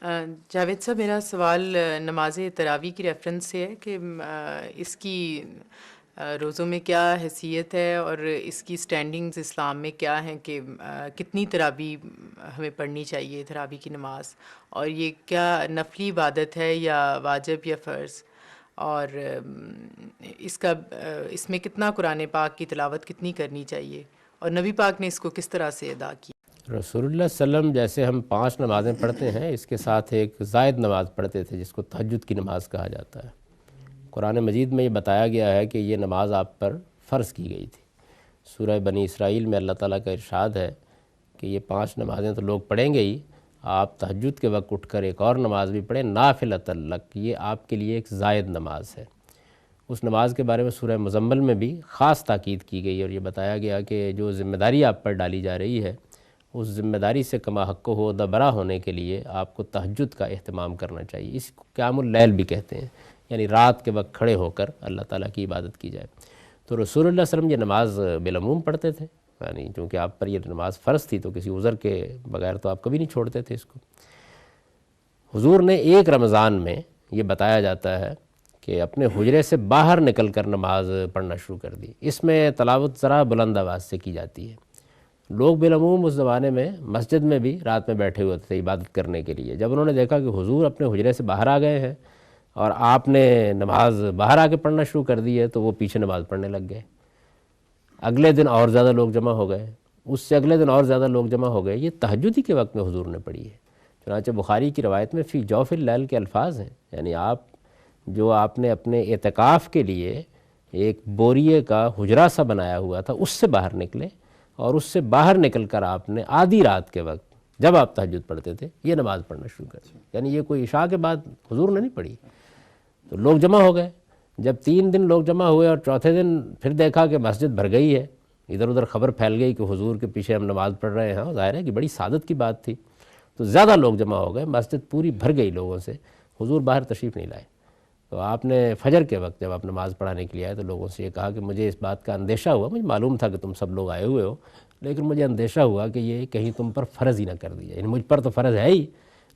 جاوید صاحب، میرا سوال نماز تراویح کی ریفرنس سے ہے کہ اس کی روزوں میں کیا حیثیت ہے اور اس کی سٹینڈنگز اسلام میں کیا ہیں کہ کتنی تراویح ہمیں پڑھنی چاہیے تراویح کی نماز، اور یہ کیا نفلی عبادت ہے یا واجب یا فرض، اور اس میں کتنا قرآن پاک کی تلاوت کتنی کرنی چاہیے، اور نبی پاک نے اس کو کس طرح سے ادا کیا؟ رسول اللہ صلی اللہ علیہ وسلم جیسے ہم 5 نمازیں پڑھتے ہیں، اس کے ساتھ ایک زائد نماز پڑھتے تھے جس کو تہجد کی نماز کہا جاتا ہے۔ قرآن مجید میں یہ بتایا گیا ہے کہ یہ نماز آپ پر فرض کی گئی تھی۔ سورہ بنی اسرائیل میں اللہ تعالیٰ کا ارشاد ہے کہ یہ 5 نمازیں تو لوگ پڑھیں گے ہی، آپ تہجد کے وقت اٹھ کر ایک اور نماز بھی پڑھیں نافلۃ لک، یہ آپ کے لیے ایک زائد نماز ہے۔ اس نماز کے بارے میں سورہ مزمل میں بھی خاص تاکید کی گئی اور یہ بتایا گیا کہ جو ذمہ داری آپ پر ڈالی جا رہی ہے، اس ذمہ داری سے کما حق ہو دبرا ہونے کے لیے آپ کو تہجد کا اہتمام کرنا چاہیے۔ اس کو قیام اللیل بھی کہتے ہیں، یعنی رات کے وقت کھڑے ہو کر اللہ تعالیٰ کی عبادت کی جائے۔ تو رسول اللہ صلی اللہ علیہ وسلم یہ نماز بالعموم پڑھتے تھے، یعنی چونکہ آپ پر یہ نماز فرض تھی تو کسی عذر کے بغیر تو آپ کبھی نہیں چھوڑتے تھے اس کو۔ حضور نے ایک رمضان میں یہ بتایا جاتا ہے کہ اپنے حجرے سے باہر نکل کر نماز پڑھنا شروع کر دی۔ اس میں تلاوت ذرا بلند آواز سے کی جاتی ہے۔ لوگ بالعموم اس زمانے میں مسجد میں بھی رات میں بیٹھے ہوئے تھے عبادت کرنے کے لیے۔ جب انہوں نے دیکھا کہ حضور اپنے حجرے سے باہر آ گئے ہیں اور آپ نے نماز باہر آ کے پڑھنا شروع کر دی ہے، تو وہ پیچھے نماز پڑھنے لگ گئے۔ اگلے دن اور زیادہ لوگ جمع ہو گئے، اس سے اگلے دن اور زیادہ لوگ جمع ہو گئے۔ یہ تہجد ہی کے وقت میں حضور نے پڑھی ہے۔ چنانچہ بخاری کی روایت میں فی جوف اللیل کے الفاظ ہیں، یعنی آپ نے اپنے اعتکاف کے لیے ایک بوریے کا حجرہ سا بنایا ہوا تھا، اس سے باہر نکلے، اور اس سے باہر نکل کر آپ نے آدھی رات کے وقت جب آپ تہجد پڑھتے تھے یہ نماز پڑھنا شروع کر دی۔ یعنی یہ کوئی عشاء کے بعد حضور نے نہیں پڑھی۔ تو لوگ جمع ہو گئے۔ جب 3 دن لوگ جمع ہوئے اور چوتھے دن پھر دیکھا کہ مسجد بھر گئی ہے، ادھر ادھر خبر پھیل گئی کہ حضور کے پیچھے ہم نماز پڑھ رہے ہیں، ظاہر ہے کہ بڑی سعادت کی بات تھی، تو زیادہ لوگ جمع ہو گئے، مسجد پوری بھر گئی لوگوں سے۔ حضور باہر تشریف نہیں لائے۔ تو آپ نے فجر کے وقت جب آپ نماز پڑھانے کے لیے آئے تو لوگوں سے یہ کہا کہ مجھے اس بات کا اندیشہ ہوا، مجھے معلوم تھا کہ تم سب لوگ آئے ہوئے ہو، لیکن مجھے اندیشہ ہوا کہ یہ کہیں تم پر فرض ہی نہ کر دیا، یعنی مجھ پر تو فرض ہے ہی،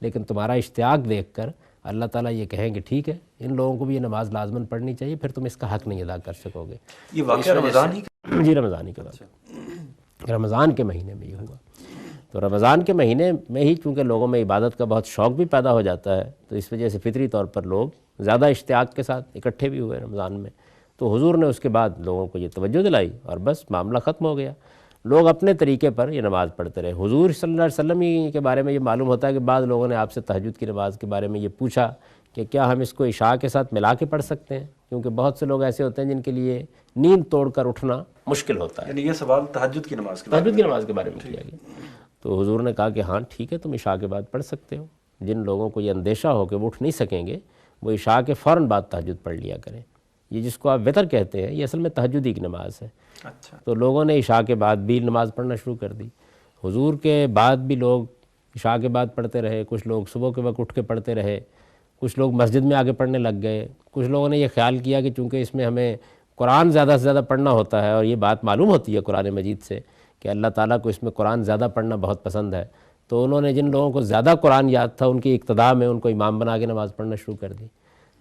لیکن تمہارا اشتیاق دیکھ کر اللہ تعالیٰ یہ کہیں کہ ٹھیک ہے ان لوگوں کو بھی یہ نماز لازماً پڑھنی چاہیے، پھر تم اس کا حق نہیں ادا کر سکو گے۔ یہ واقعہ رمضان ہی جی رمضان ہی کا وقت، رمضان کے مہینے میں یہ ہوا۔ تو رمضان کے مہینے میں ہی چونکہ لوگوں میں عبادت کا بہت شوق بھی پیدا ہو جاتا ہے، تو اس وجہ سے فطری طور پر لوگ زیادہ اشتیاق کے ساتھ اکٹھے بھی ہوئے رمضان میں۔ تو حضور نے اس کے بعد لوگوں کو یہ توجہ دلائی اور بس معاملہ ختم ہو گیا۔ لوگ اپنے طریقے پر یہ نماز پڑھتے رہے۔ حضور صلی اللہ علیہ وسلم ہی کے بارے میں یہ معلوم ہوتا ہے کہ بعض لوگوں نے آپ سے تہجد کی نماز کے بارے میں یہ پوچھا کہ کیا ہم اس کو عشاء کے ساتھ ملا کے پڑھ سکتے ہیں، کیونکہ بہت سے لوگ ایسے ہوتے ہیں جن کے لیے نیند توڑ کر اٹھنا مشکل ہوتا ہے۔ یعنی یہ سوال تہجد کی نماز کے بارے میں کیا گیا۔ تو حضور نے کہا کہ ہاں ٹھیک ہے، تم عشاء کے بعد پڑھ سکتے ہو۔ جن لوگوں کو یہ اندیشہ ہو کہ وہ اٹھ نہیں سکیں گے، وہ عشاء کے فوراً بعد تہجد پڑھ لیا کریں۔ یہ جس کو آپ وتر کہتے ہیں، یہ اصل میں تہجد ہی کی نماز ہے۔ اچھا، تو لوگوں نے عشاء کے بعد بھی نماز پڑھنا شروع کر دی۔ حضور کے بعد بھی لوگ عشاء کے بعد پڑھتے رہے، کچھ لوگ صبح کے وقت اٹھ کے پڑھتے رہے، کچھ لوگ مسجد میں آگے پڑھنے لگ گئے۔ کچھ لوگوں نے یہ خیال کیا کہ چونکہ اس میں ہمیں قرآن زیادہ سے زیادہ پڑھنا ہوتا ہے، اور یہ بات معلوم ہوتی ہے قرآن مجید سے کہ اللہ تعالیٰ کو اس میں قرآن زیادہ پڑھنا بہت پسند ہے، تو انہوں نے جن لوگوں کو زیادہ قرآن یاد تھا ان کی اقتداء میں ان کو امام بنا کے نماز پڑھنا شروع کر دی۔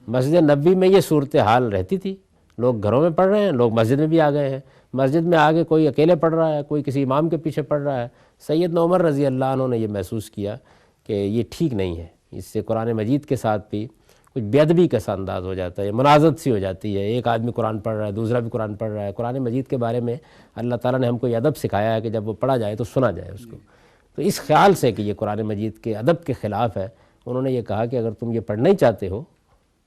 مسجد نبوی میں یہ صورتحال رہتی تھی، لوگ گھروں میں پڑھ رہے ہیں، لوگ مسجد میں بھی آ گئے ہیں۔ مسجد میں آگے کوئی اکیلے پڑھ رہا ہے، کوئی کسی امام کے پیچھے پڑھ رہا ہے۔ سیدنا عمر رضی اللہ عنہ نے یہ محسوس کیا کہ یہ ٹھیک نہیں ہے، اس سے قرآن مجید کے ساتھ بھی کچھ بے ادبی کا سا انداز ہو جاتا ہے، منازعت سی ہو جاتی ہے۔ ایک آدمی قرآن پڑھ رہا ہے، دوسرا بھی قرآن پڑھ رہا ہے۔ قرآن مجید کے بارے میں اللہ تعالیٰ نے ہم کو یہ ادب سکھایا ہے کہ جب وہ پڑھا جائے تو سنا جائے اس کو۔ تو اس خیال سے کہ یہ قرآن مجید کے ادب کے خلاف ہے، انہوں نے یہ کہا کہ اگر تم یہ پڑھنا ہی چاہتے ہو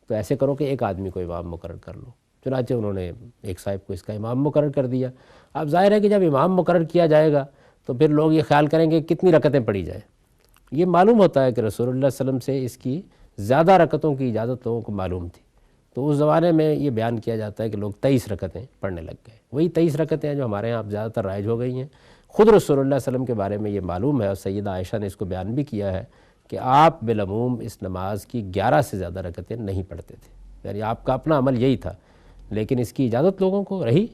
تو ایسے کرو کہ ایک آدمی کو امام مقرر کر لو۔ چنانچہ انہوں نے ایک صاحب کو اس کا امام مقرر کر دیا۔ اب ظاہر ہے کہ جب امام مقرر کیا جائے گا تو پھر لوگ یہ خیال کریں گے کتنی رکعتیں پڑھی جائیں۔ یہ معلوم ہوتا ہے کہ رسول اللہ صلی اللہ علیہ وسلم سے اس کی زیادہ رکعتوں کی اجازت لوگوں کو معلوم تھی، تو اس زمانے میں یہ بیان کیا جاتا ہے کہ لوگ 23 رکعتیں پڑھنے لگ گئے۔ وہی 23 رکعتیں ہیں جو ہمارے یہاں اب زیادہ تر رائج ہو گئی ہیں۔ خود رسول اللہ صلی اللہ علیہ وسلم کے بارے میں یہ معلوم ہے، اور سیدہ عائشہ نے اس کو بیان بھی کیا ہے کہ آپ بالعموم اس نماز کی 11 سے زیادہ رکعتیں نہیں پڑھتے تھے، یعنی آپ کا اپنا عمل یہی تھا، لیکن اس کی اجازت لوگوں کو رہی۔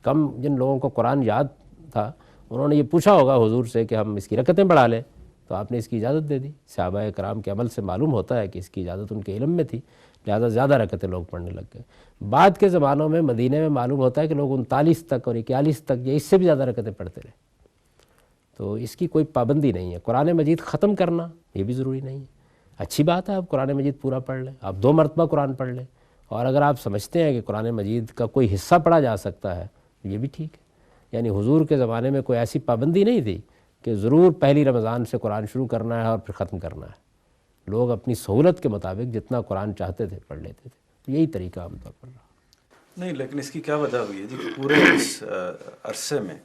کم جن لوگوں کو قرآن یاد تھا انہوں نے یہ پوچھا ہوگا حضور سے کہ ہم اس کی رکعتیں بڑھا لیں، تو آپ نے اس کی اجازت دے دی۔ صحابہ کرام کے عمل سے معلوم ہوتا ہے کہ اس کی اجازت ان کے علم میں تھی، لہٰذا زیادہ رکعتیں لوگ پڑھنے لگ گئے۔ بعد کے زمانوں میں مدینہ میں معلوم ہوتا ہے کہ لوگ 39 تک اور 41 تک یا اس سے بھی زیادہ رکعتیں پڑھتے رہے۔ تو اس کی کوئی پابندی نہیں ہے۔ قرآن مجید ختم کرنا یہ بھی ضروری نہیں ہے، اچھی بات ہے آپ قرآن مجید پورا پڑھ لیں، آپ 2 مرتبہ قرآن پڑھ لیں، اور اگر آپ سمجھتے ہیں کہ قرآن مجید کا کوئی حصہ پڑھا جا سکتا ہے یہ بھی ٹھیک ہے۔ یعنی حضور کے زمانے میں کوئی ایسی پابندی نہیں تھی کہ ضرور پہلی رمضان سے قرآن شروع کرنا ہے اور پھر ختم کرنا ہے، لوگ اپنی سہولت کے مطابق جتنا قرآن چاہتے تھے پڑھ لیتے تھے، یہی طریقہ عام طور پر رہا۔ نہیں، لیکن اس کی کیا وجہ ہوئی ہے جی کہ پورے اس عرصے میں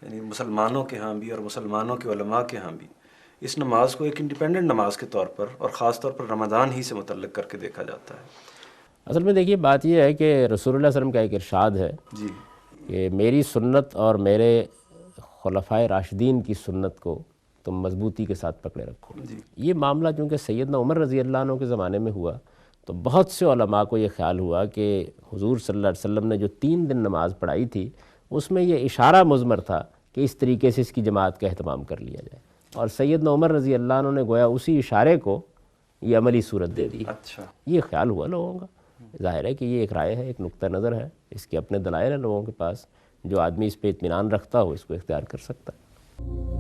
یعنی مسلمانوں کے ہاں بھی اور مسلمانوں کے علماء کے ہاں بھی اس نماز کو ایک انڈیپینڈنٹ نماز کے طور پر اور خاص طور پر رمضان ہی سے متعلق کر کے دیکھا جاتا ہے؟ اصل میں دیکھیے بات یہ ہے کہ رسول اللہ صلی اللہ علیہ وسلم کا ایک ارشاد ہے جی کہ میری سنت اور میرے خلفائے راشدین کی سنت کو تم مضبوطی کے ساتھ پکڑے رکھو۔ جی یہ معاملہ چونکہ سیدنا عمر رضی اللہ عنہ کے زمانے میں ہوا تو بہت سے علماء کو یہ خیال ہوا کہ حضور صلی اللہ علیہ وسلم نے جو 3 دن نماز پڑھائی تھی اس میں یہ اشارہ مضمر تھا کہ اس طریقے سے اس کی جماعت کا اہتمام کر لیا جائے، اور سیدنا عمر رضی اللہ عنہ نے گویا اسی اشارے کو یہ عملی صورت دے دی۔ اچھا، یہ خیال ہوا لوگوں کا، ظاہر ہے کہ یہ ایک رائے ہے، ایک نقطہ نظر ہے، اس کے اپنے دلائل ہیں لوگوں کے پاس، جو آدمی اس پہ اطمینان رکھتا ہو اس کو اختیار کر سکتا ہے۔